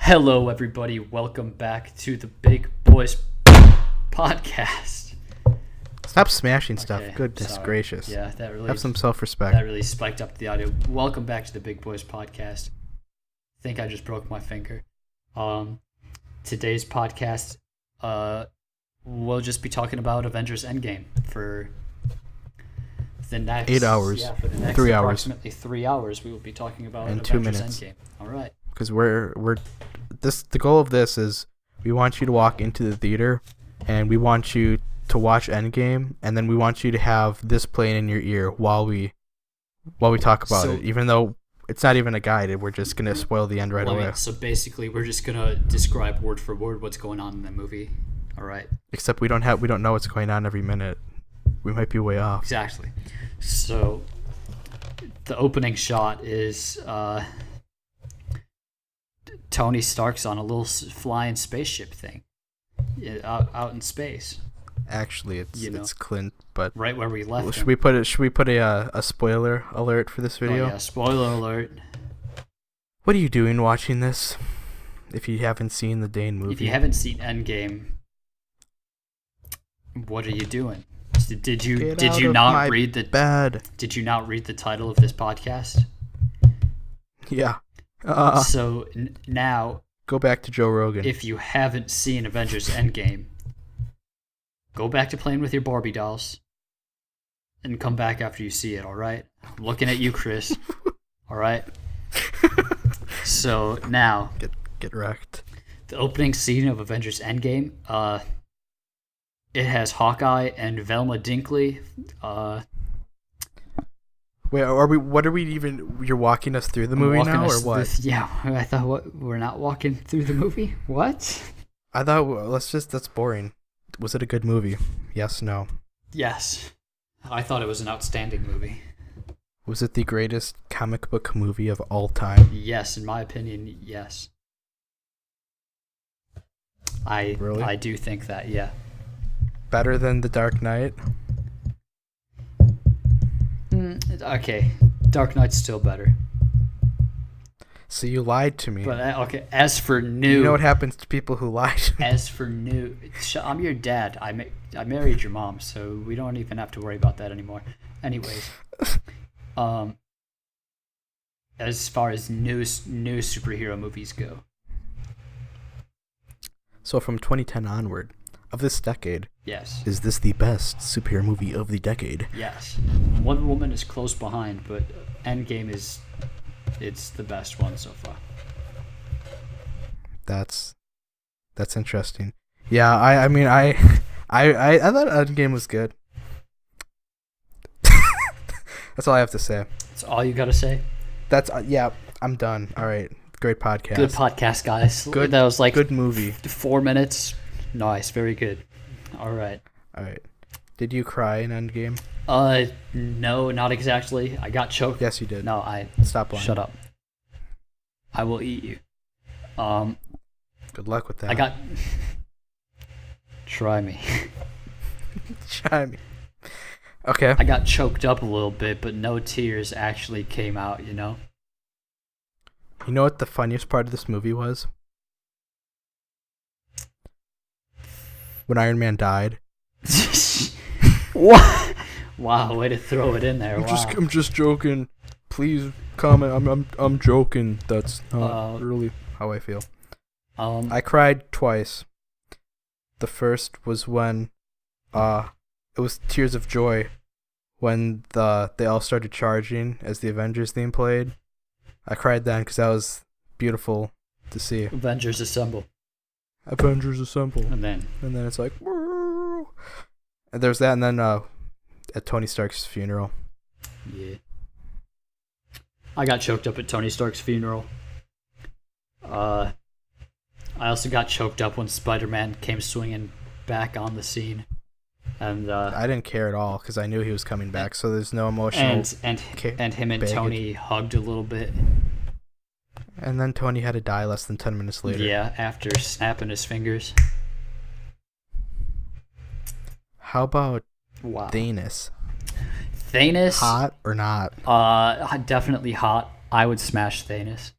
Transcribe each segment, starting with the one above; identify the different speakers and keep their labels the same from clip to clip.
Speaker 1: Hello, everybody. Welcome back to the Big Boys podcast.
Speaker 2: Stop smashing stuff.
Speaker 1: Okay,
Speaker 2: Goodness
Speaker 1: sorry.
Speaker 2: gracious.
Speaker 1: Yeah, that really
Speaker 2: Have some self-respect.
Speaker 1: that really spiked up the audio. Welcome back to the Big Boys podcast. I think I just broke my finger. Today's podcast, we'll just be talking about Avengers Endgame for the next
Speaker 2: 8 hours.
Speaker 1: Yeah, for the next
Speaker 2: 3 hours.
Speaker 1: approximately 3 hours, we will be talking about
Speaker 2: And
Speaker 1: Avengers
Speaker 2: 2 minutes.
Speaker 1: Endgame. All right.
Speaker 2: Because the goal of this is we want you to walk into the theater and we want you to watch Endgame, and then we want you to have this playing in your ear while we talk about it. Even though it's not even a guide, we're just gonna spoil the end right away.
Speaker 1: So basically, we're just gonna describe word for word what's going on in the movie. All right.
Speaker 2: Except we don't know what's going on every minute. We might be way off.
Speaker 1: Exactly. So the opening shot is Tony Stark's on a little flying spaceship thing out in space.
Speaker 2: Actually, it's Clint, but
Speaker 1: right where we left.
Speaker 2: Should we put a spoiler alert for this video?
Speaker 1: Oh, yeah, spoiler alert.
Speaker 2: What are you doing watching this? If you haven't seen the Dane movie.
Speaker 1: If you haven't seen Endgame, what are you doing? Did you not read the title of this podcast?
Speaker 2: Yeah.
Speaker 1: So now,
Speaker 2: go back to Joe Rogan.
Speaker 1: If you haven't seen Avengers Endgame, go back to playing with your Barbie dolls and come back after you see it, all right? I'm looking at you, Chris. All right? So now,
Speaker 2: get wrecked.
Speaker 1: The opening scene of Avengers Endgame, it has Hawkeye and Velma Dinkley.
Speaker 2: Wait, you're walking us through the movie now, or what?
Speaker 1: Yeah, I thought we're not walking through the movie? What?
Speaker 2: I thought, that's boring. Was it a good movie? Yes, no.
Speaker 1: Yes. I thought it was an outstanding movie.
Speaker 2: Was it the greatest comic book movie of all time?
Speaker 1: Yes, in my opinion, yes.
Speaker 2: Really?
Speaker 1: I do think that, yeah.
Speaker 2: Better than The Dark Knight?
Speaker 1: Okay, Dark Knight's still better.
Speaker 2: So you lied to me.
Speaker 1: But okay, as for new,
Speaker 2: you know what happens to people who lie to me?
Speaker 1: As for new, I'm your dad. I married your mom, so we don't even have to worry about that anymore. Anyways, as far as new superhero movies go,
Speaker 2: so from 2010 onward, of this decade,
Speaker 1: yes,
Speaker 2: is this the best superhero movie of the decade?
Speaker 1: Yes. Wonder Woman is close behind, but Endgame it's the best one so far.
Speaker 2: That's interesting. Yeah, I mean I thought Endgame was good. That's all I have to say.
Speaker 1: That's all you gotta say?
Speaker 2: That's yeah, I'm done. All right. Great podcast.
Speaker 1: Good podcast, guys.
Speaker 2: Good.
Speaker 1: That was like
Speaker 2: good movie.
Speaker 1: 4 minutes. Nice, very good. All right.
Speaker 2: Did you cry in Endgame?
Speaker 1: No, not exactly. I got choked.
Speaker 2: Yes, you did.
Speaker 1: No,
Speaker 2: Stop lying.
Speaker 1: Shut up. I will eat you.
Speaker 2: Good luck with that.
Speaker 1: I got. Try me.
Speaker 2: Try me. Okay.
Speaker 1: I got choked up a little bit, but no tears actually came out. You know.
Speaker 2: You know what the funniest part of this movie was? When Iron Man died.
Speaker 1: What? Wow, way to throw it in there.
Speaker 2: I'm just joking. Please comment. I'm joking. That's not really how I feel. I cried twice. The first was when it was tears of joy when they all started charging as the Avengers theme played. I cried then because that was beautiful to see.
Speaker 1: Avengers Assemble.
Speaker 2: Avengers Assemble.
Speaker 1: And then
Speaker 2: it's like, woo! And there's that, and then at Tony Stark's funeral.
Speaker 1: Yeah. I got choked up at Tony Stark's funeral. I also got choked up when Spider-Man came swinging back on the scene. And
Speaker 2: I didn't care at all because I knew he was coming back, so there's no emotional.
Speaker 1: And him and
Speaker 2: baggage.
Speaker 1: Tony hugged a little bit.
Speaker 2: And then Tony had to die less than 10 minutes later.
Speaker 1: Yeah, after snapping his fingers.
Speaker 2: How about
Speaker 1: wow.
Speaker 2: Thanos?
Speaker 1: Thanos?
Speaker 2: Hot or not?
Speaker 1: Definitely hot. I would smash Thanos.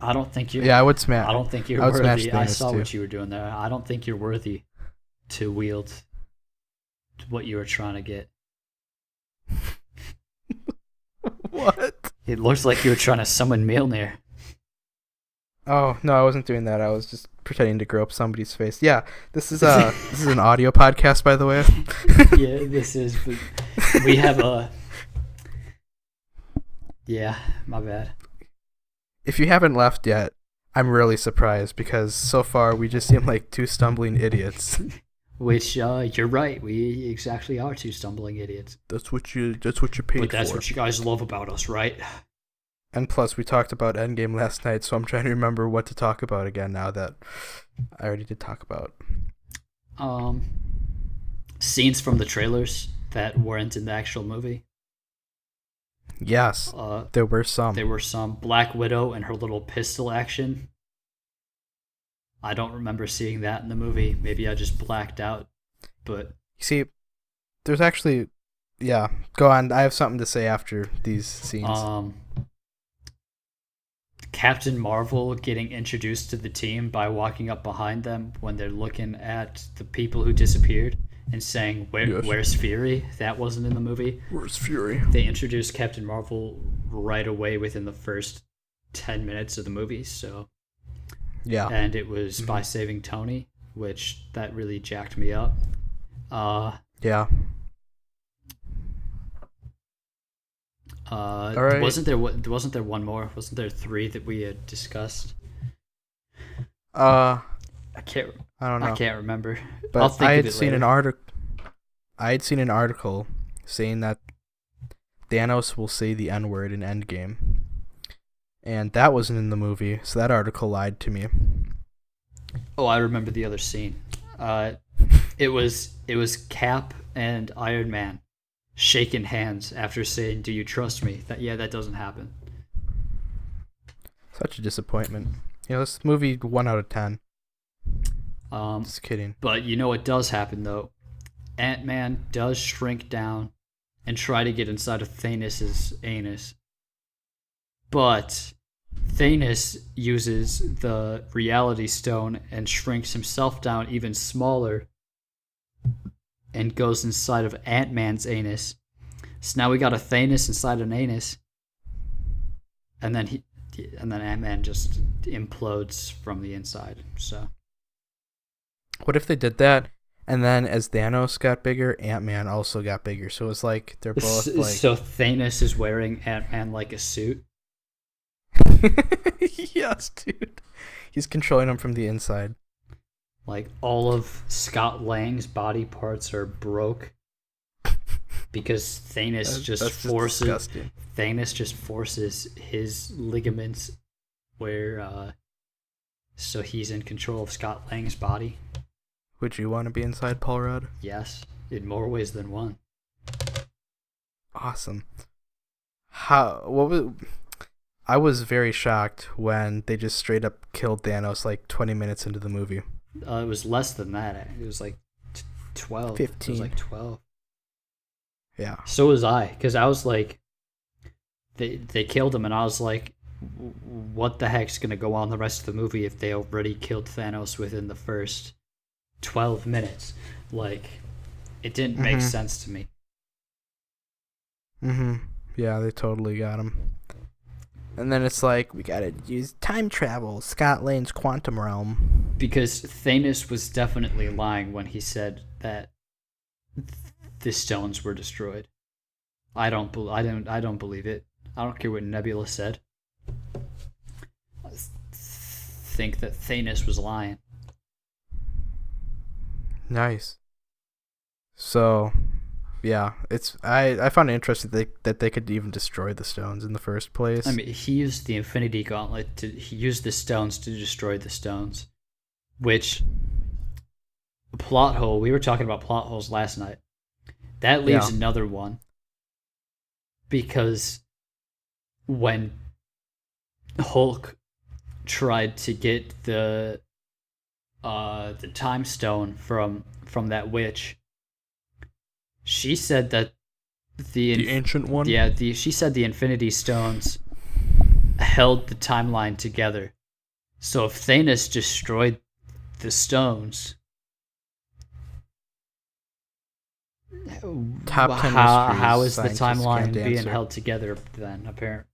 Speaker 1: I don't think you're.
Speaker 2: Yeah, I would smash.
Speaker 1: I don't think you're worthy. I saw what you were doing there. I don't think you're worthy to wield what you were trying to get.
Speaker 2: What?
Speaker 1: It looks like you were trying to summon Mjolnir.
Speaker 2: Oh no, I wasn't doing that. I was just pretending to grow up somebody's face. Yeah, this is an audio podcast, by the way.
Speaker 1: Yeah, this is. But we have a. Yeah, my bad.
Speaker 2: If you haven't left yet, I'm really surprised because so far we just seem like two stumbling idiots.
Speaker 1: Which you're right. We exactly are two stumbling idiots.
Speaker 2: That's what you paid for.
Speaker 1: But that's what you guys love about us, right?
Speaker 2: And plus, we talked about Endgame last night, so I'm trying to remember what to talk about again now that I already did talk about.
Speaker 1: Scenes from the trailers that weren't in the actual movie.
Speaker 2: Yes, there were some.
Speaker 1: There were some. Black Widow and her little pistol action. I don't remember seeing that in the movie. Maybe I just blacked out. But
Speaker 2: you see, there's actually, yeah. Go on. I have something to say after these scenes.
Speaker 1: Captain Marvel getting introduced to the team by walking up behind them when they're looking at the people who disappeared and saying, Where's Fury? That wasn't in the movie.
Speaker 2: Where's Fury?
Speaker 1: They introduced Captain Marvel right away within the first 10 minutes of the movie, so...
Speaker 2: Yeah.
Speaker 1: And it was by saving Tony, which that really jacked me up.
Speaker 2: Yeah.
Speaker 1: All right. Wasn't there one more? Wasn't there 3 that we had discussed? I don't know. I can't remember.
Speaker 2: But I had seen an article saying that Thanos will say the N-word in Endgame. And that wasn't in the movie, so that article lied to me.
Speaker 1: Oh, I remember the other scene. It was Cap and Iron Man shaking hands after saying, "Do you trust me?" That doesn't happen.
Speaker 2: Such a disappointment. You know, this movie 1 out of 10. Just kidding.
Speaker 1: But you know what does happen though? Ant-Man does shrink down and try to get inside of Thanos' anus. But Thanos uses the Reality Stone and shrinks himself down even smaller and goes inside of Ant-Man's anus. So now we got a Thanos inside an anus. And then Ant-Man just implodes from the inside. So
Speaker 2: what if they did that and then as Thanos got bigger, Ant-Man also got bigger? So it's like they're both like...
Speaker 1: So Thanos is wearing Ant-Man like a suit?
Speaker 2: Yes, dude. He's controlling him from the inside.
Speaker 1: Like all of Scott Lang's body parts are broke because Thanos just forces his ligaments where so he's in control of Scott Lang's body.
Speaker 2: Would you want to be inside Paul Rudd?
Speaker 1: Yes, in more ways than one.
Speaker 2: Awesome. I was very shocked when they just straight up killed Thanos like 20 minutes into the movie.
Speaker 1: It was less than that. It was like 12.
Speaker 2: 15.
Speaker 1: It was like 12.
Speaker 2: Yeah.
Speaker 1: So was I, because I was like, they killed him, and I was like, what the heck's going to go on the rest of the movie if they already killed Thanos within the first 12 minutes? Like, it didn't make sense to me.
Speaker 2: Yeah, they totally got him. And then it's like, we gotta use time travel, Scott Lang's quantum realm.
Speaker 1: Because Thanos was definitely lying when he said that the stones were destroyed. I don't believe it. I don't care what Nebula said. I think that Thanos was lying.
Speaker 2: Nice. So, yeah, I found it interesting that they could even destroy the stones in the first place.
Speaker 1: I mean, he used the Infinity Gauntlet he used the stones to destroy the stones, which plot hole. We were talking about plot holes last night. That leaves another one, because when Hulk tried to get the time stone from that witch, she said that the
Speaker 2: ancient one.
Speaker 1: Yeah, she said the Infinity Stones held the timeline together, So if Thanos destroyed the stones, how is the timeline being held together then? Apparently,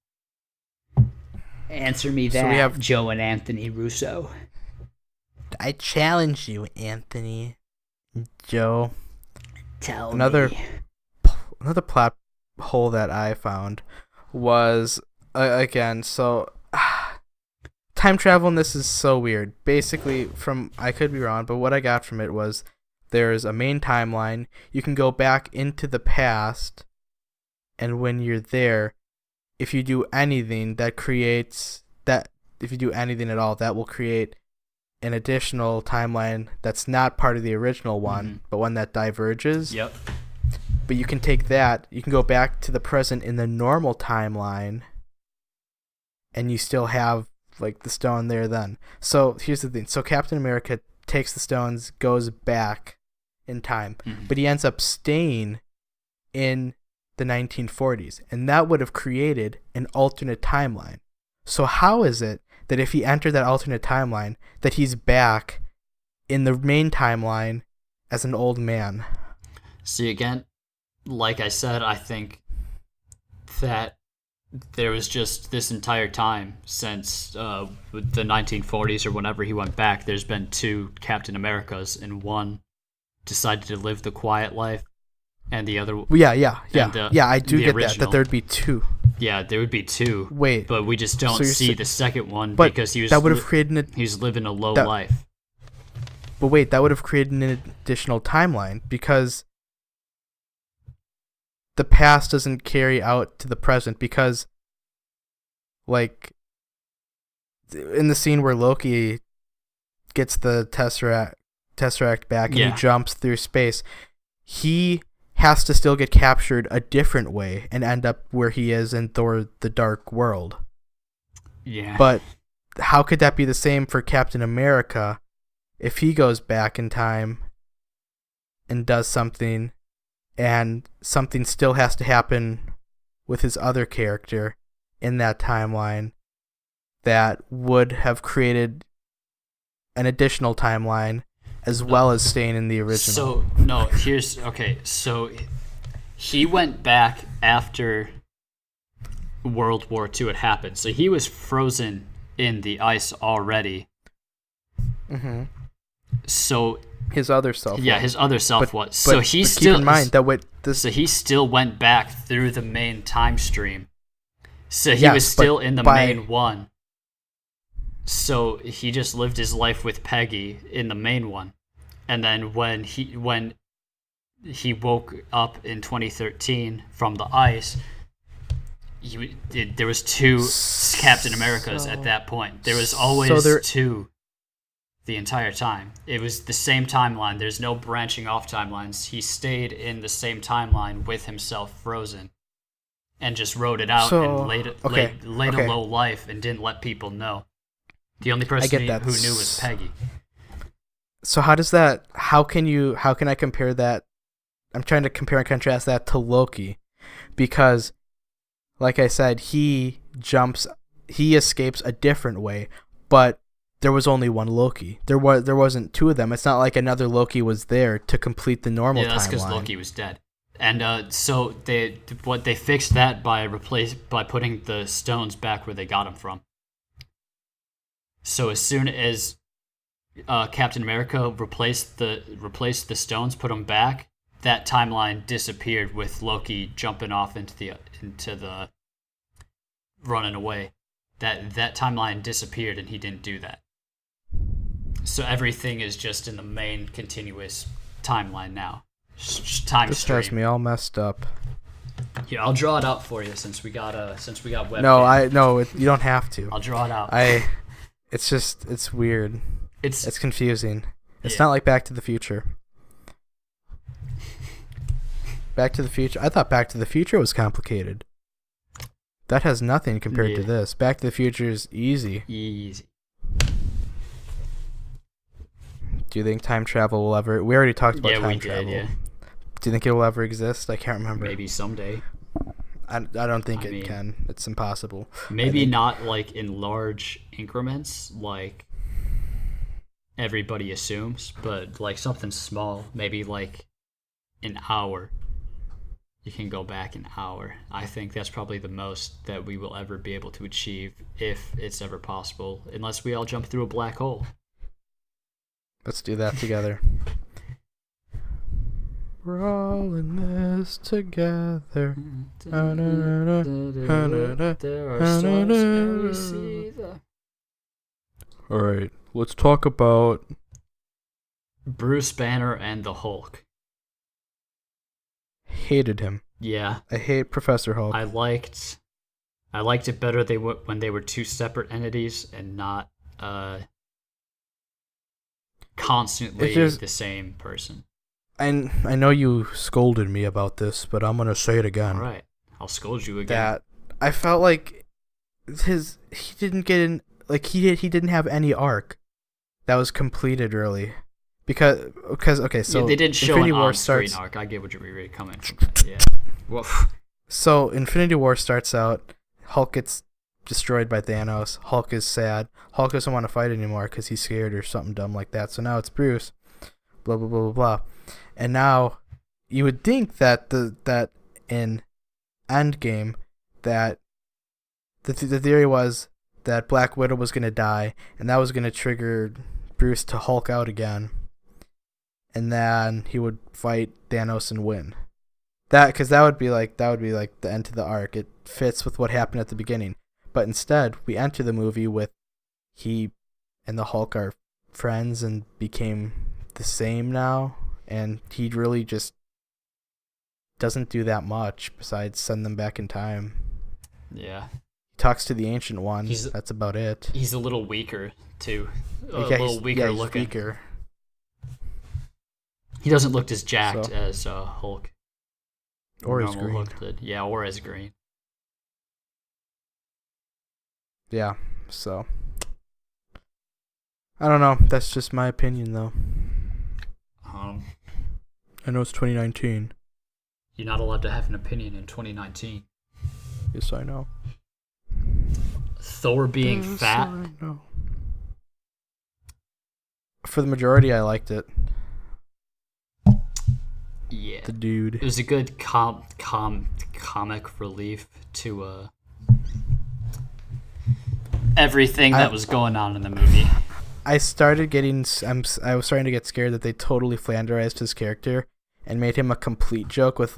Speaker 1: answer me that. So we have Joe and Anthony Russo.
Speaker 2: I challenge you, Anthony. Joe.
Speaker 1: Tell me.
Speaker 2: Another plot hole that I found was again. So time travel in this is so weird. Basically, I could be wrong, but what I got from it was there's a main timeline. You can go back into the past, and when you're there, if you do anything if you do anything at all, that will create an additional timeline that's not part of the original one, but one that diverges.
Speaker 1: Yep.
Speaker 2: But you can take that, you can go back to the present in the normal timeline, and you still have like the stone there then. So here's the thing. So Captain America takes the stones, goes back in time, but he ends up staying in the 1940s, and that would have created an alternate timeline. So how is it that if he entered that alternate timeline, that he's back in the main timeline as an old man?
Speaker 1: See, again, like I said, I think that there was just this entire time since the 1940s or whenever he went back, there's been two Captain Americas, and one decided to live the quiet life, and the other...
Speaker 2: Yeah, I do get that there'd be two.
Speaker 1: Yeah, there would be two.
Speaker 2: Wait.
Speaker 1: But we just don't see the second one
Speaker 2: but
Speaker 1: because he was...
Speaker 2: That would have created
Speaker 1: he's living a low life.
Speaker 2: But wait, that would have created an additional timeline because the past doesn't carry out to the present because, like, in the scene where Loki gets the Tesseract back and he jumps through space, he has to still get captured a different way and end up where he is in Thor: The Dark World.
Speaker 1: Yeah.
Speaker 2: But how could that be the same for Captain America if he goes back in time and does something and something still has to happen with his other character in that timeline that would have created an additional timeline as well as staying in the original?
Speaker 1: So, so he went back after World War II had happened. So he was frozen in the ice already.
Speaker 2: Mm-hmm.
Speaker 1: So
Speaker 2: his other self.
Speaker 1: Yeah, his other self was. So he still
Speaker 2: keep in mind that
Speaker 1: So he still went back through the main time stream. So he was still in the main one. So he just lived his life with Peggy in the main one. And then when he woke up in 2013 from the ice, there was two Captain Americas at that point. There was always two the entire time. It was the same timeline. There's no branching off timelines. He stayed in the same timeline with himself frozen and just wrote it out and laid a low life and didn't let people know. The only person who knew was Peggy.
Speaker 2: So how can I compare that? I'm trying to compare and contrast that to Loki, because like I said, he escapes a different way, but there was only one Loki. There wasn't two of them. It's not like another Loki was there to complete the normal timeline. Yeah, that's because
Speaker 1: Loki was dead. And so they fixed that by putting the stones back where they got them from. So as soon as Captain America replaced the stones, put them back, that timeline disappeared with Loki jumping off into the running away. That timeline disappeared and he didn't do that. So everything is just in the main continuous timeline now.
Speaker 2: This has me all messed up.
Speaker 1: Yeah, I'll draw it out for you since we got webcam.
Speaker 2: You don't have to.
Speaker 1: I'll draw it out.
Speaker 2: It's weird. It's confusing. It's not like Back to the Future. Back to the Future. I thought Back to the Future was complicated. That has nothing compared to this. Back to the Future is easy.
Speaker 1: Easy.
Speaker 2: Do you think time travel will ever... We already talked about time travel.
Speaker 1: Yeah.
Speaker 2: Do you think it will ever exist? I can't remember.
Speaker 1: Maybe someday.
Speaker 2: I don't think it can. It's impossible.
Speaker 1: Maybe not like in large increments, like everybody assumes, but like something small, maybe like an hour. You can go back an hour. I think that's probably the most that we will ever be able to achieve, if it's ever possible, unless we all jump through a black hole.
Speaker 2: Let's do that together. We're all in this together. Alright, let's talk about
Speaker 1: Bruce Banner and the Hulk.
Speaker 2: Hated him.
Speaker 1: Yeah.
Speaker 2: I hate Professor Hulk.
Speaker 1: I liked it better when they were two separate entities and not constantly the same person.
Speaker 2: I know you scolded me about this, but I'm gonna say it again.
Speaker 1: All right, I'll scold you again.
Speaker 2: That I felt like he didn't get in, like he didn't have any arc that was completed really, because okay, so
Speaker 1: they did show
Speaker 2: Infinity
Speaker 1: an
Speaker 2: War
Speaker 1: on-screen
Speaker 2: starts.
Speaker 1: arc. I get what you're really coming from. Yeah.
Speaker 2: Woof. So Infinity War starts out. Hulk gets destroyed by Thanos. Hulk is sad. Hulk doesn't want to fight anymore because he's scared or something dumb like that. So now it's Bruce. Blah blah blah blah blah. And now you would think that that in Endgame that the theory was that Black Widow was gonna die and that was gonna trigger Bruce to Hulk out again, and then he would fight Thanos and win. Because that would be like the end to the arc. It fits with what happened at the beginning. But instead, we enter the movie with he and the Hulk are friends and became the same now, and he really just doesn't do that much besides send them back in time.
Speaker 1: Yeah.
Speaker 2: He talks to the Ancient One. That's about it.
Speaker 1: He's a little weaker too. Little weaker looking.
Speaker 2: Weaker.
Speaker 1: He doesn't look as jacked as Hulk.
Speaker 2: Or as green.
Speaker 1: Yeah, or as green.
Speaker 2: Yeah, so I don't know. That's just my opinion, though. I know it's 2019.
Speaker 1: You're not allowed to have an opinion in 2019.
Speaker 2: Yes, I know.
Speaker 1: Thor being fat.
Speaker 2: I know. For the majority, I liked it.
Speaker 1: Yeah.
Speaker 2: The dude.
Speaker 1: It was a good comic relief to everything that was going on in the movie.
Speaker 2: I was starting to get scared that they totally flanderized his character and made him a complete joke with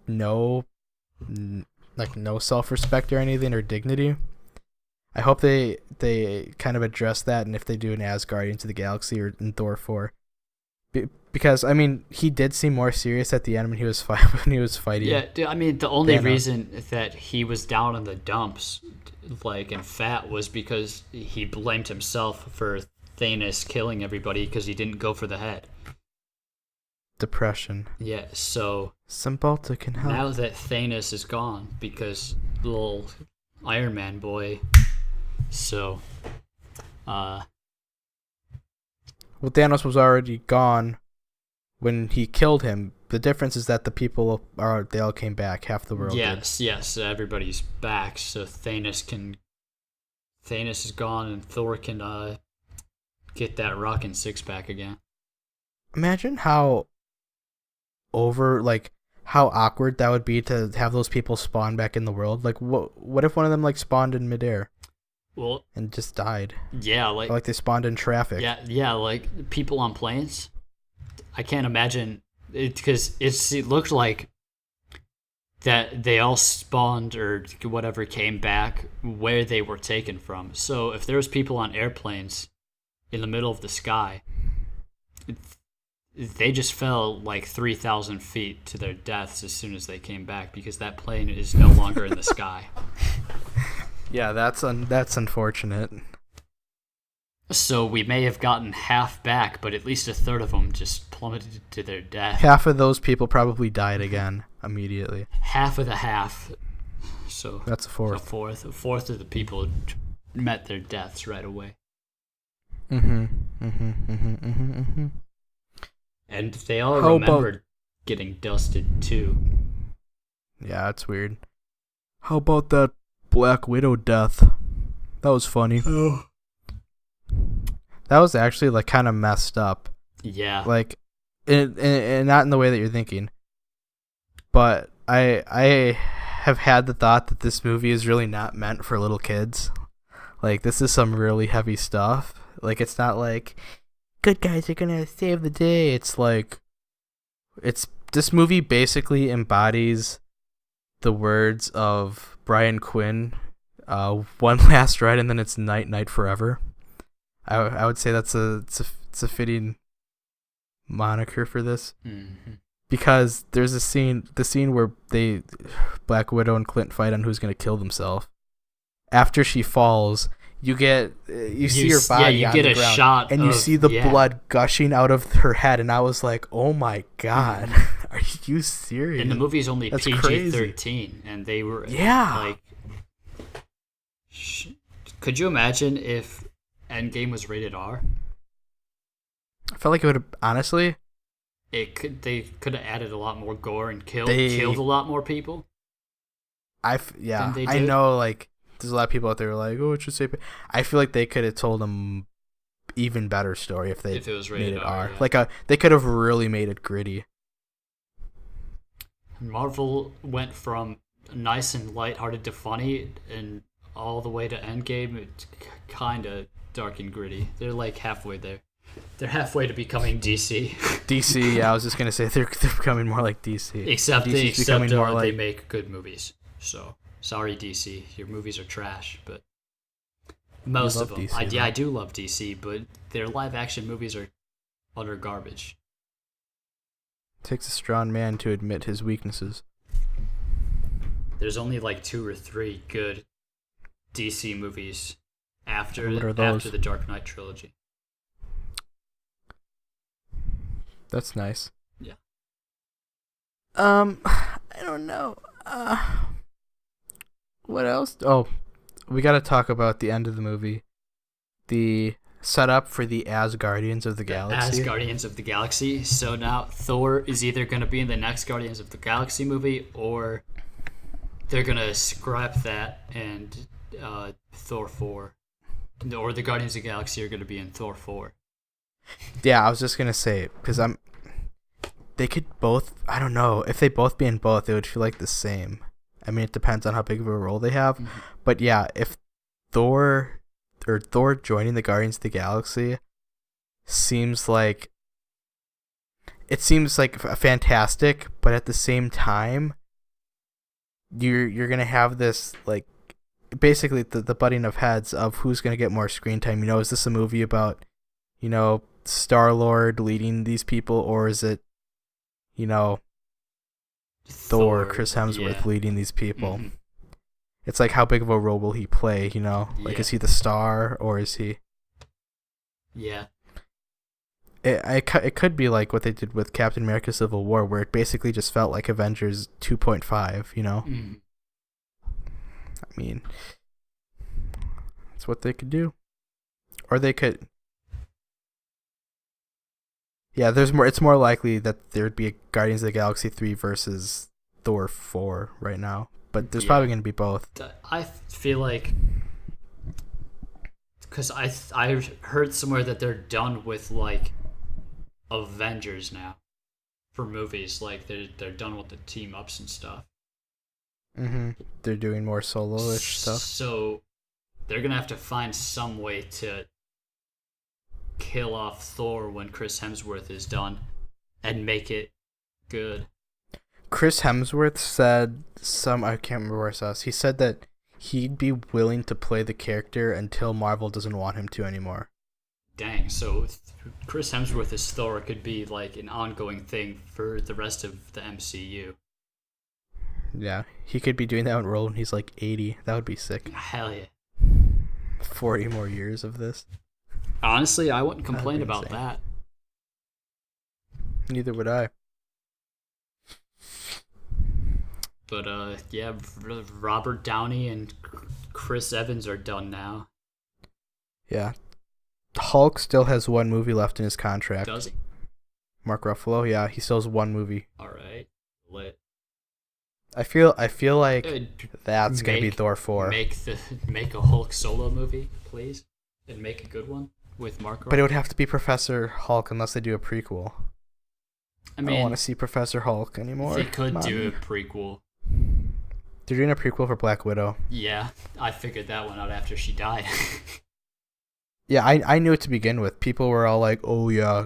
Speaker 2: no self-respect or anything or dignity. I hope they kind of address that, and if they do an Asgardians of the Galaxy or in Thor 4. Because I mean, he did seem more serious at the end when he was fighting.
Speaker 1: Yeah, I mean, the only reason that he was down in the dumps, and fat, was because he blamed himself for Thanos killing everybody because he didn't go for the head.
Speaker 2: Depression.
Speaker 1: Yeah, so
Speaker 2: Cymbalta can help.
Speaker 1: Now that Thanos is gone, because little Iron Man boy, so
Speaker 2: well, Thanos was already gone when he killed him. The difference is that the people they all came back. Half the world.
Speaker 1: Yes, everybody's back. So Thanos is gone, and Thor can get that rockin' six-pack again.
Speaker 2: Imagine how how awkward that would be to have those people spawn back in the world. What if one of them spawned in midair?
Speaker 1: Well,
Speaker 2: and just died.
Speaker 1: Yeah,
Speaker 2: or they spawned in traffic.
Speaker 1: Yeah, like people on planes. I can't imagine it because it looked like that they all spawned or whatever came back where they were taken from. So if there was people on airplanes in the middle of the sky, they just fell 3,000 feet to their deaths as soon as they came back because that plane is no longer in the sky.
Speaker 2: Yeah, that's unfortunate.
Speaker 1: So we may have gotten half back, but at least a third of them just plummeted to their death.
Speaker 2: Half of those people probably died again immediately.
Speaker 1: Half of the half. So
Speaker 2: that's a fourth.
Speaker 1: A fourth of the people met their deaths right away. And they all remembered getting dusted too.
Speaker 2: Yeah, that's weird. How about that Black Widow death? That was funny.
Speaker 1: Oh.
Speaker 2: That was actually like kind of messed up.
Speaker 1: Yeah.
Speaker 2: Like, and not in the way that you're thinking. But I have had the thought that this movie is really not meant for little kids. Like, this is some really heavy stuff. Like, it's not like good guys are gonna save the day. It's like, this movie basically embodies the words of Brian Quinn, one last ride and then it's night forever. I would say it's a fitting moniker for this.
Speaker 1: Mm-hmm.
Speaker 2: Because there's the scene where Black Widow and Clint fight on who's gonna kill themselves. After she falls, you see her body on the ground,
Speaker 1: shot
Speaker 2: and you see the blood gushing out of her head, and I was like, "Oh my god, are you serious?"
Speaker 1: And the movie's only PG-13, and they were like, could you imagine if Endgame was rated R?
Speaker 2: I felt like it would have, honestly.
Speaker 1: They could have added a lot more gore and killed a lot more people.
Speaker 2: I know, like, there's a lot of people out there who are like, oh, it should say. I feel like they could have told them even better story if it was rated made it R. Yeah. Like they could have really made it gritty.
Speaker 1: Marvel went from nice and lighthearted to funny, and all the way to Endgame, it's kind of dark and gritty. They're like halfway there. They're halfway to becoming DC.
Speaker 2: DC, yeah, I was just gonna say they're becoming more like DC.
Speaker 1: Except they make good movies. So sorry, DC, your movies are trash. But most of them, DC, I do love DC, but their live action movies are utter garbage.
Speaker 2: Takes a strong man to admit his weaknesses.
Speaker 1: There's only like 2 or 3 good DC movies after the Dark Knight trilogy.
Speaker 2: That's nice.
Speaker 1: Yeah.
Speaker 2: I don't know. What else? Oh, we got to talk about the end of the movie. The setup for the Asgardians of the Galaxy.
Speaker 1: Asgardians of the Galaxy. So now Thor is either going to be in the next Guardians of the Galaxy movie, or they're going to scrap that and Thor 4. Or the Guardians of the Galaxy are going to be in Thor 4.
Speaker 2: Yeah, I was just going to say, because they could both, I don't know, if they both be in both, it would feel like the same. I mean, it depends on how big of a role they have. Mm-hmm. But yeah, if Thor joining the Guardians of the Galaxy seems like fantastic, but at the same time, you're going to have this, like, basically the butting of heads of who's going to get more screen time. You know, is this a movie about, you know, Star-Lord leading these people, or is it, you know, Thor, Chris Hemsworth leading these people? Mm-hmm. It's like, how big of a role will he play, you know? Like, is he the star, or is he...
Speaker 1: Yeah.
Speaker 2: It could be like what they did with Captain America Civil War, where it basically just felt like Avengers 2.5, you know?
Speaker 1: Mm.
Speaker 2: I mean, that's what they could do. Or they could... Yeah, it's more likely that there would be a Guardians of the Galaxy 3 versus Thor 4 right now. But there's probably going to be both.
Speaker 1: I feel like... Because I heard somewhere that they're done with, like, Avengers now. For movies. Like, they're done with the team-ups and stuff.
Speaker 2: Mm-hmm. They're doing more solo-ish stuff.
Speaker 1: So, they're going to have to find some way to kill off Thor when Chris Hemsworth is done and make it good.
Speaker 2: Chris Hemsworth said I can't remember where I saw this. He said that he'd be willing to play the character until Marvel doesn't want him to anymore.
Speaker 1: Dang, so Chris Hemsworth as Thor could be like an ongoing thing for the rest of the MCU.
Speaker 2: Yeah, he could be doing that role when he's like 80. That would be sick.
Speaker 1: Hell yeah.
Speaker 2: 40 more years of this.
Speaker 1: Honestly, I wouldn't complain about that.
Speaker 2: Neither would I.
Speaker 1: But, yeah, Robert Downey and Chris Evans are done now.
Speaker 2: Yeah. Hulk still has 1 movie left in his contract.
Speaker 1: Does he?
Speaker 2: Mark Ruffalo, yeah, he still has 1 movie.
Speaker 1: Alright. Lit.
Speaker 2: I feel like that's gonna be Thor 4.
Speaker 1: Make a Hulk solo movie, please, and make a good one with Mark.
Speaker 2: But it would have to be Professor Hulk unless they do a prequel. I don't want to see Professor Hulk anymore.
Speaker 1: They could do a prequel.
Speaker 2: They're doing a prequel for Black Widow.
Speaker 1: Yeah, I figured that one out after she died.
Speaker 2: Yeah, I knew it to begin with. People were all like, "Oh yeah,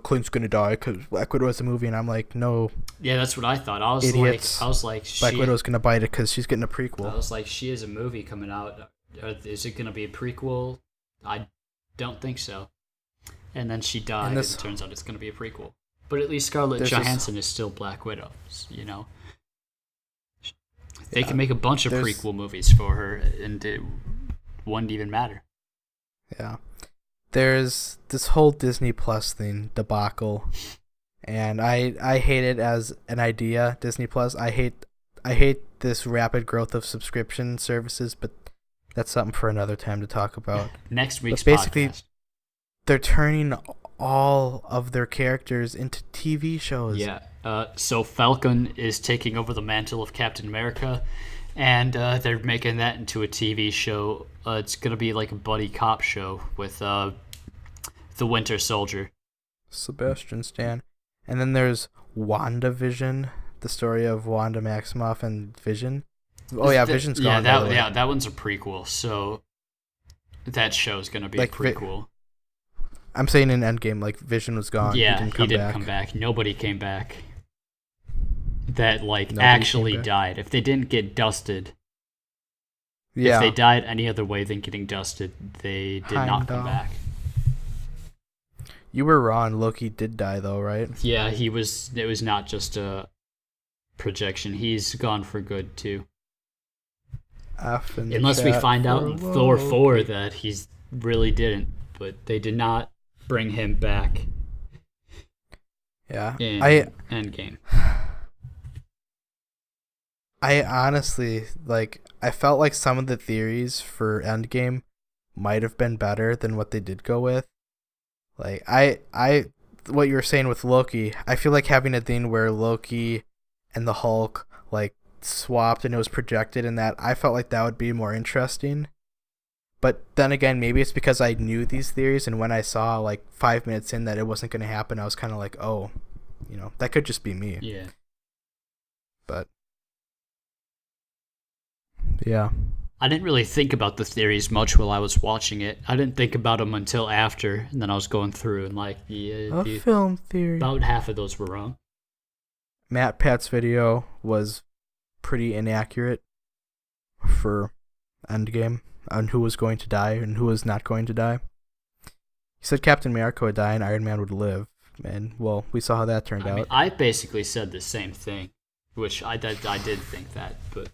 Speaker 2: Clint's gonna die because Black Widow is a movie," and I'm like, "No."
Speaker 1: Yeah, that's what I thought. I was like,
Speaker 2: Black Widow's gonna bite it because she's getting a prequel.
Speaker 1: I was like, she has a movie coming out. Is it gonna be a prequel? I don't think so. And then she died, and it turns out it's gonna be a prequel. But at least Scarlett Johansson is still Black Widow. You know, they can make a bunch of prequel movies for her, and it wouldn't even matter.
Speaker 2: Yeah. There's this whole Disney Plus thing debacle, and I hate it as an idea. Disney Plus, I hate this rapid growth of subscription services, but that's something for another time to talk about.
Speaker 1: Next week's
Speaker 2: basically,
Speaker 1: podcast.
Speaker 2: They're turning all of their characters into TV shows.
Speaker 1: Yeah. So Falcon is taking over the mantle of Captain America, and they're making that into a TV show. It's going to be like a buddy cop show with the Winter Soldier.
Speaker 2: Sebastian Stan. And then there's WandaVision, the story of Wanda Maximoff and Vision. Oh, yeah, Vision's gone.
Speaker 1: That one's a prequel, so that show's going to be a prequel.
Speaker 2: I'm saying in Endgame, like, Vision was gone.
Speaker 1: Yeah, he didn't come back. Nobody came back. That, actually died. If they didn't get dusted... Yeah. If they died any other way than getting dusted, they did not come back.
Speaker 2: You were wrong. Loki did die, though, right?
Speaker 1: Yeah, he was. It was not just a projection. He's gone for good, too. Unless we find out in Thor 4 that he's really didn't. But they did not bring him back.
Speaker 2: Yeah.
Speaker 1: In Endgame.
Speaker 2: I honestly, I felt like some of the theories for Endgame might have been better than what they did go with. Like, what you were saying with Loki, I feel like having a thing where Loki and the Hulk, swapped and it was projected and that, I felt like that would be more interesting. But then again, maybe it's because I knew these theories, and when I saw, 5 minutes in that it wasn't going to happen, I was kind of like, oh, that could just be me.
Speaker 1: Yeah.
Speaker 2: But... yeah.
Speaker 1: I didn't really think about the theories much while I was watching it. I didn't think about them until after, and then I was going through and
Speaker 2: film theory.
Speaker 1: About half of those were wrong.
Speaker 2: Matt Pat's video was pretty inaccurate for Endgame on who was going to die and who was not going to die. He said Captain America would die and Iron Man would live, and well, we saw how that turned out.
Speaker 1: I basically said the same thing, which I did think that, but.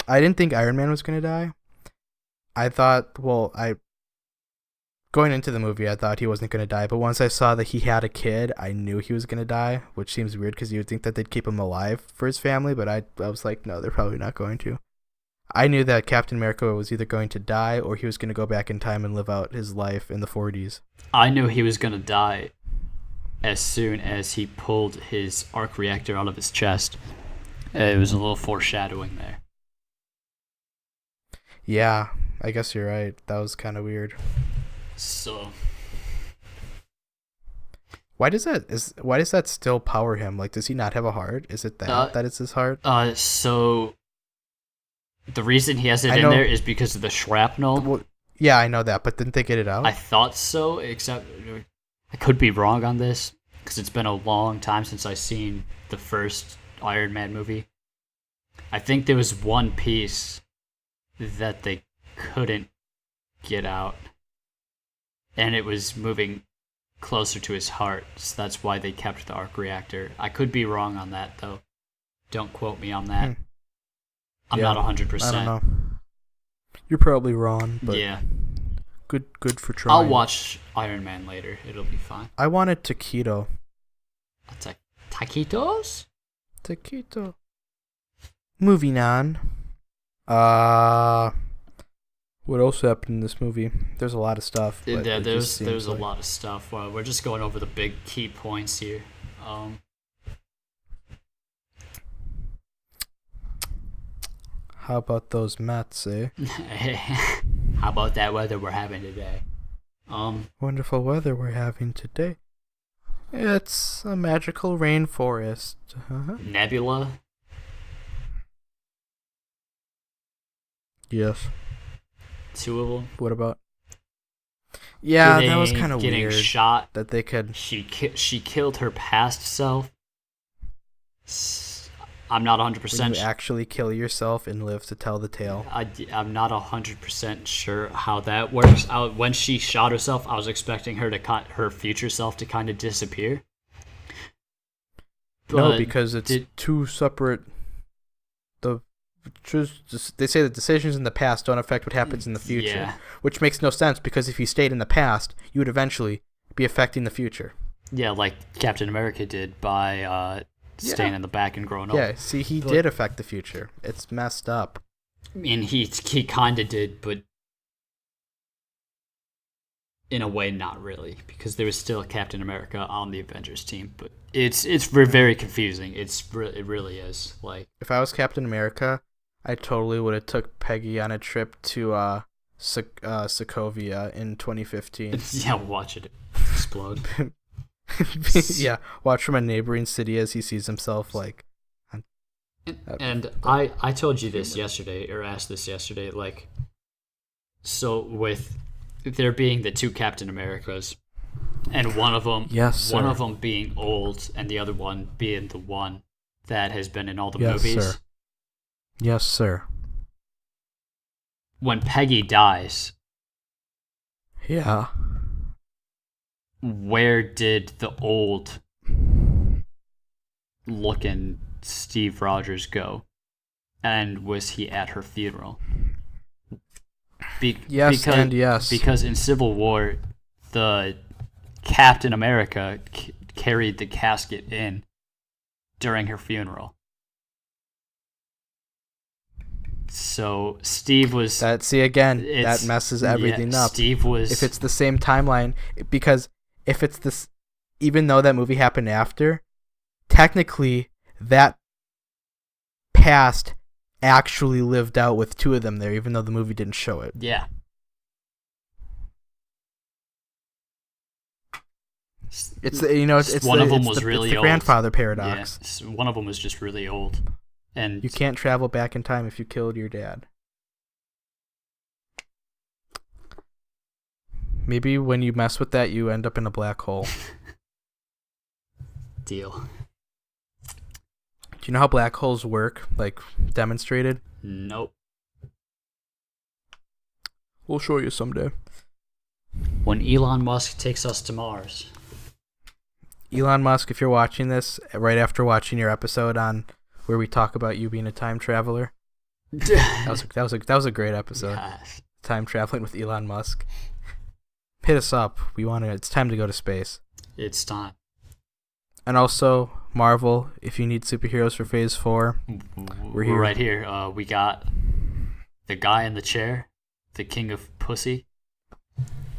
Speaker 2: I didn't think Iron Man was going to die. I thought, going into the movie, I thought he wasn't going to die. But once I saw that he had a kid, I knew he was going to die, which seems weird because you would think that they'd keep him alive for his family. But I was like, no, they're probably not going to. I knew that Captain America was either going to die or he was going to go back in time and live out his life in the 40s.
Speaker 1: I knew he was going to die as soon as he pulled his arc reactor out of his chest. It was a little foreshadowing there.
Speaker 2: Yeah, I guess you're right. That was kind of weird.
Speaker 1: So,
Speaker 2: why does that still power him? Does he not have a heart? Is it that it's his heart?
Speaker 1: So the reason he has it in there is because of the shrapnel.
Speaker 2: Well, yeah, I know that, but didn't they get it out?
Speaker 1: I thought so, except I could be wrong on this because it's been a long time since I've seen the first Iron Man movie. I think there was one piece that they couldn't get out, and it was moving closer to his heart, so that's why they kept the arc reactor. I could be wrong on that, though. Don't quote me on that. I'm not 100%.
Speaker 2: I don't know. You're probably wrong, but
Speaker 1: yeah.
Speaker 2: Good for trying.
Speaker 1: I'll watch Iron Man later. It'll be fine.
Speaker 2: I wanted taquito.
Speaker 1: Taquitos?
Speaker 2: Taquito. Moving on. What else happened in this movie? There's a lot of stuff.
Speaker 1: Yeah, there's a lot of stuff. We're just going over the big key points here.
Speaker 2: How about those Mets, eh?
Speaker 1: How about that weather we're having today?
Speaker 2: Wonderful weather we're having today. It's a magical rainforest.
Speaker 1: Nebula?
Speaker 2: Yes.
Speaker 1: 2 of them?
Speaker 2: What about? Yeah, that was kind of weird.
Speaker 1: Getting shot.
Speaker 2: That they could.
Speaker 1: She killed her past self. I'm not 100%.
Speaker 2: When you actually kill yourself and live to tell the tale.
Speaker 1: I'm not 100% sure how that works. When she shot herself, I was expecting her future self to kind of disappear. But
Speaker 2: no, because it's two separate. They say that decisions in the past don't affect what happens in the future, which makes no sense because if you stayed in the past, you would eventually be affecting the future.
Speaker 1: Yeah, like Captain America did by staying in the back and growing up.
Speaker 2: Yeah, see, he did affect the future. It's messed up.
Speaker 1: I mean, he kind of did, but in a way, not really, because there was still Captain America on the Avengers team. But it's very confusing. It really is. Like,
Speaker 2: if I was Captain America, I totally would have took Peggy on a trip to Sokovia in 2015.
Speaker 1: Yeah, watch it explode.
Speaker 2: Yeah, watch from a neighboring city as he sees himself like.
Speaker 1: And I told you this yesterday, or asked this yesterday, like, so with there being the 2 Captain Americas, and one of them, one of them being old, and the other one being the one that has been in all the movies.
Speaker 2: Sir. Yes, sir.
Speaker 1: When Peggy dies,
Speaker 2: yeah,
Speaker 1: where did the old looking Steve Rogers go? And was he at her funeral?
Speaker 2: Yes.
Speaker 1: Because in Civil War, the Captain America carried the casket in during her funeral. So Steve was...
Speaker 2: that messes everything up.
Speaker 1: Steve was...
Speaker 2: If it's the same timeline, because if it's this... Even though that movie happened after, technically, that past actually lived out with 2 of them there, even though the movie didn't show it.
Speaker 1: Yeah.
Speaker 2: It's one of them was really old. It's the grandfather paradox.
Speaker 1: Yeah, one of them was just really old. And
Speaker 2: you can't travel back in time if you killed your dad. Maybe when you mess with that, you end up in a black hole.
Speaker 1: Deal.
Speaker 2: Do you know how black holes work, like demonstrated?
Speaker 1: Nope.
Speaker 2: We'll show you someday.
Speaker 1: When Elon Musk takes us to Mars.
Speaker 2: Elon Musk, if you're watching this, right after watching your episode on where we talk about you being a time traveler. that was a great episode.
Speaker 1: Yes.
Speaker 2: Time traveling with Elon Musk. Hit us up. It's time to go to space.
Speaker 1: It's time.
Speaker 2: And also, Marvel, if you need superheroes for Phase 4, we're here.
Speaker 1: We're right here. We got the guy in the chair, the king of pussy.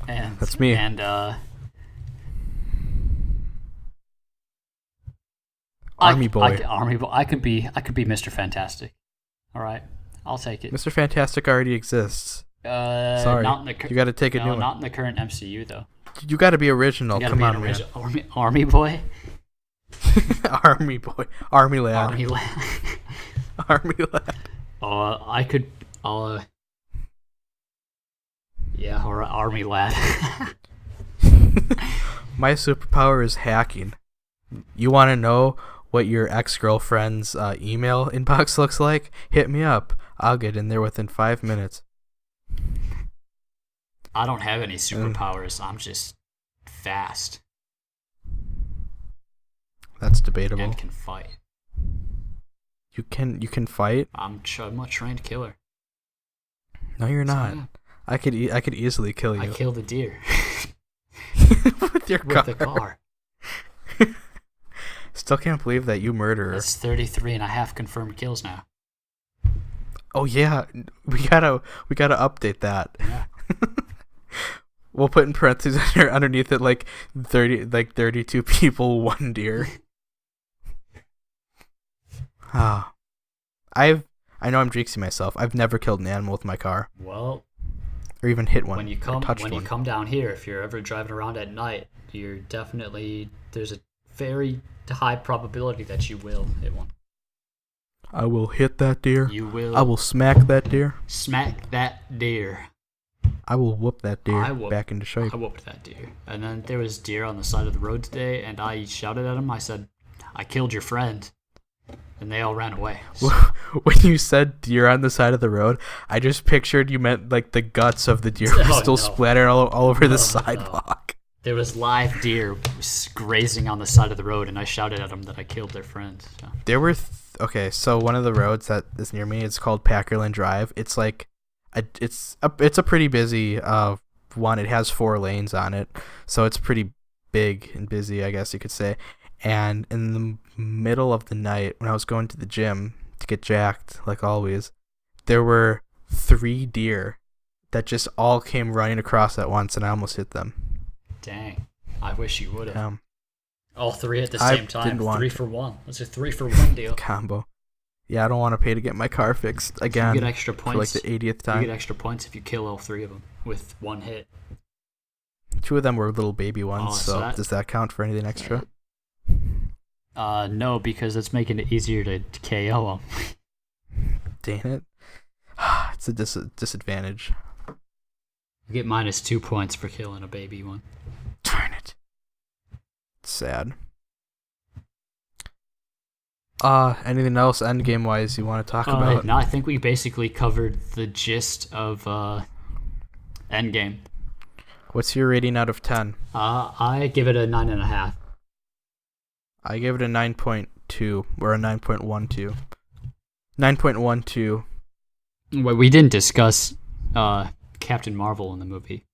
Speaker 1: And
Speaker 2: that's me.
Speaker 1: And
Speaker 2: Army Boy.
Speaker 1: Army Boy. I could be Mr. Fantastic. All right, I'll take it.
Speaker 2: Mr. Fantastic already exists. Sorry,
Speaker 1: not in the
Speaker 2: you got to take a new one.
Speaker 1: Not in the current MCU though.
Speaker 2: You got to be original. Come on, man.
Speaker 1: Army Boy.
Speaker 2: Army Boy. Army Lad.
Speaker 1: Army Lad.
Speaker 2: Army Lad.
Speaker 1: I could. Yeah, or Army Lad.
Speaker 2: My superpower is hacking. You want to know what your ex-girlfriend's email inbox looks like? Hit me up. I'll get in there within 5 minutes.
Speaker 1: I don't have any superpowers. I'm just fast.
Speaker 2: That's debatable.
Speaker 1: And can fight.
Speaker 2: You can fight?
Speaker 1: I'm a trained killer.
Speaker 2: No, you're not. I could easily kill you.
Speaker 1: I killed a deer.
Speaker 2: With the car. Still can't believe that you murderer.
Speaker 1: That's 33.5 confirmed kills now.
Speaker 2: Oh yeah, we gotta update that.
Speaker 1: Yeah.
Speaker 2: We'll put in parentheses underneath it like 32 people, 1 deer. I've I know I'm jinxing myself. I've never killed an animal with my car.
Speaker 1: Well,
Speaker 2: or even hit one.
Speaker 1: When you come down here, if you're ever driving around at night, there's a very high probability that you will hit one.
Speaker 2: I will hit that deer.
Speaker 1: You will.
Speaker 2: I will smack that deer.
Speaker 1: Smack that deer.
Speaker 2: I will whoop that deer back into shape.
Speaker 1: I whooped that deer. And then there was deer on the side of the road today, and I shouted at him. I said, I killed your friend. And they all ran away. So.
Speaker 2: When you said deer on the side of the road, I just pictured you meant like the guts of the deer splattered all over the sidewalk.
Speaker 1: No. There was live deer grazing on the side of the road, and I shouted at them that I killed their friend. So.
Speaker 2: There were so one of the roads that is near me, it's called Packerland Drive. It's like it's a pretty busy one. It has 4 lanes on it, so it's pretty big and busy, I guess you could say. And in the middle of the night, when I was going to the gym to get jacked, like always, there were 3 deer that just all came running across at once, and I almost hit them.
Speaker 1: Dang. I wish you would have. All 3 at the same time. 3 for 1. That's a 3 for 1 deal.
Speaker 2: Combo. Yeah, I don't want to pay to get my car fixed again.
Speaker 1: You get extra points.
Speaker 2: For like the 80th time.
Speaker 1: You get extra points if you kill all 3 of them with 1 hit.
Speaker 2: 2 of them were little baby ones, so does that count for anything extra?
Speaker 1: No, because it's making it easier to KO them.
Speaker 2: Dang it. It's a disadvantage.
Speaker 1: You get -2 points for killing a baby one.
Speaker 2: Darn it. Sad. Anything else Endgame wise you want to talk about?
Speaker 1: No, I think we basically covered the gist of Endgame.
Speaker 2: What's your rating out of 10?
Speaker 1: I give it a 9.5.
Speaker 2: I gave it a 9.2 or a 9.12. 9.12.
Speaker 1: Well, we didn't discuss Captain Marvel in the movie.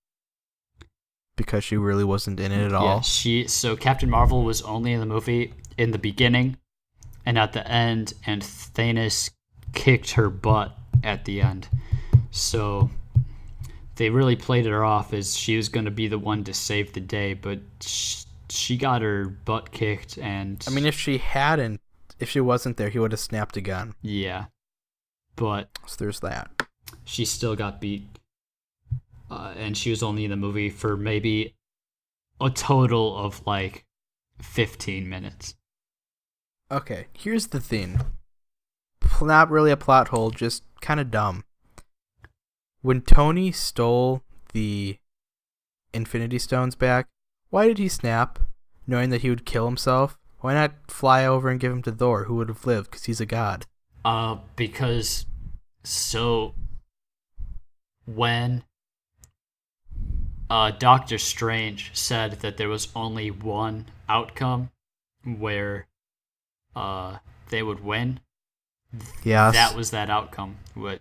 Speaker 2: Because she really wasn't in it at all.
Speaker 1: Yeah, so Captain Marvel was only in the movie in the beginning and at the end, and Thanos kicked her butt at the end. So they really played her off as she was going to be the one to save the day, but she got her butt kicked. And
Speaker 2: I mean, if she wasn't there, he would have snapped a gun.
Speaker 1: Yeah, but
Speaker 2: so there's that.
Speaker 1: She still got beat. And she was only in the movie for maybe a total of like 15 minutes.
Speaker 2: Okay, here's the thing. Not really a plot hole, just kind of dumb. When Tony stole the Infinity Stones back, why did he snap, knowing that he would kill himself? Why not fly over and give him to Thor, who would have lived, because he's a god?
Speaker 1: Because when Doctor Strange said that there was only one outcome where they would win.
Speaker 2: Yes.
Speaker 1: That was that outcome.
Speaker 2: You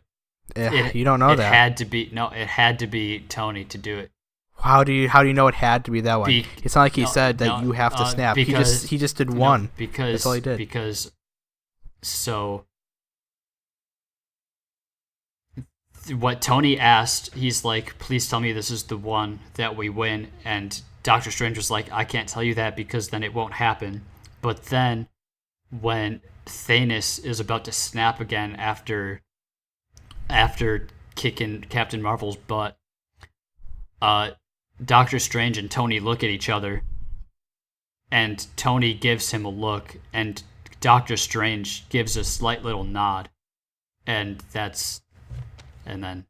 Speaker 2: don't know that.
Speaker 1: It had to be Tony to do it.
Speaker 2: How do you know it had to be that one? It's not like he said that you have to snap. He just did one.
Speaker 1: Because
Speaker 2: that's all he did.
Speaker 1: What Tony asked, he's like, please tell me this is the one that we win. And Doctor Strange was like, I can't tell you that because then it won't happen. But then when Thanos is about to snap again after kicking Captain Marvel's butt, Doctor Strange and Tony look at each other, and Tony gives him a look, and Doctor Strange gives a slight little nod, and then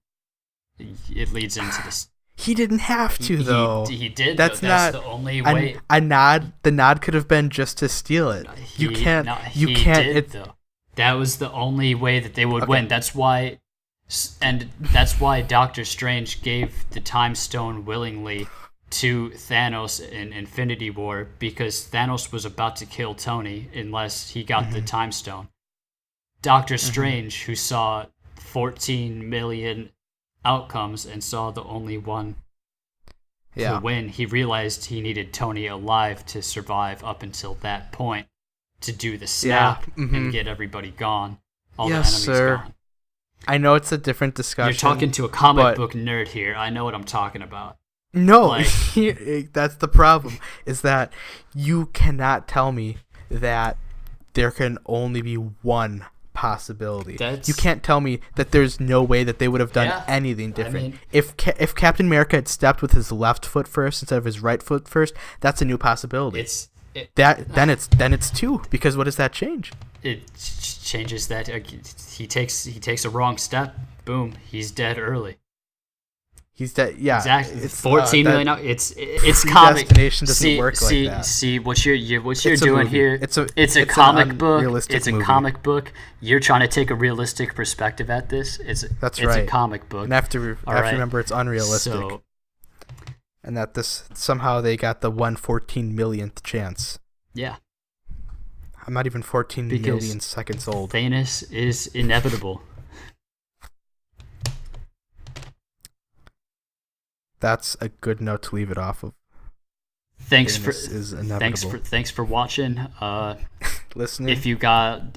Speaker 1: it leads into this.
Speaker 2: He didn't have to, though.
Speaker 1: He did.
Speaker 2: That's not
Speaker 1: the only way.
Speaker 2: A nod. The nod could have been just to steal it. You can't.
Speaker 1: Though. That was the only way that they would win. That's why Doctor Strange gave the Time Stone willingly to Thanos in Infinity War, because Thanos was about to kill Tony unless he got the Time Stone. Doctor Strange, who saw 14 million outcomes and saw the only one to win, he realized he needed Tony alive to survive up until that point to do the snap and get everybody gone. All the enemies gone.
Speaker 2: I know it's a different discussion.
Speaker 1: You're talking to a comic book nerd here. I know what I'm talking about.
Speaker 2: No, that's the problem, is that you cannot tell me that there can only be one possibility. You can't tell me that there's no way that they would have done anything different. I mean, if Captain America had stepped with his left foot first instead of his right foot first, that's a new possibility. Then it's 2, because what does that change?
Speaker 1: It changes that he takes a wrong step. Boom, he's dead early.
Speaker 2: He's dead. Yeah,
Speaker 1: exactly. 14 million. It's comic.
Speaker 2: Destination doesn't work like that.
Speaker 1: See what you're doing here. It's a comic book. It's a comic book. You're trying to take a realistic perspective at this. It's a comic book.
Speaker 2: And I have to remember it's unrealistic. So, and that this somehow they got the 1/14 millionth chance.
Speaker 1: Yeah.
Speaker 2: I'm not even 14 million seconds old.
Speaker 1: Thanos is inevitable.
Speaker 2: That's a good note to leave it off of.
Speaker 1: Thanks for watching.
Speaker 2: Listening.
Speaker 1: If you got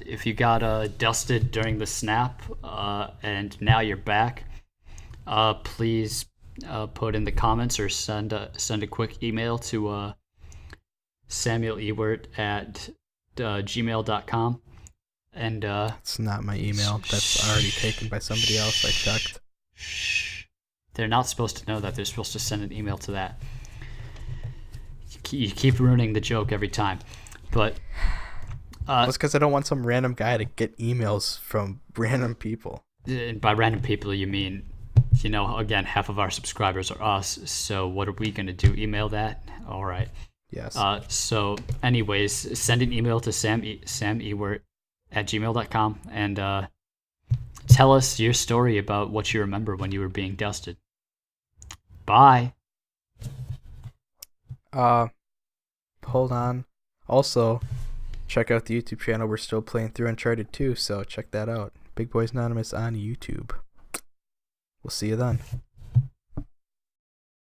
Speaker 1: dusted during the snap, and now you're back, please put in the comments or send a quick email to samuelewert@gmail.com. And
Speaker 2: it's not my email. That's already taken by somebody else. I checked.
Speaker 1: They're not supposed to know that. They're supposed to send an email to that. You keep ruining the joke every time. But
Speaker 2: it's because I don't want some random guy to get emails from random people.
Speaker 1: By random people, you mean, again, half of our subscribers are us. So what are we going to do? Email that? All right.
Speaker 2: Yes.
Speaker 1: So anyways, send an email to samewert@gmail.com and tell us your story about what you remember when you were being dusted. Bye.
Speaker 2: Hold on. Also, check out the YouTube channel. We're still playing through Uncharted 2, so check that out. Big Boys Anonymous on YouTube. We'll see you then.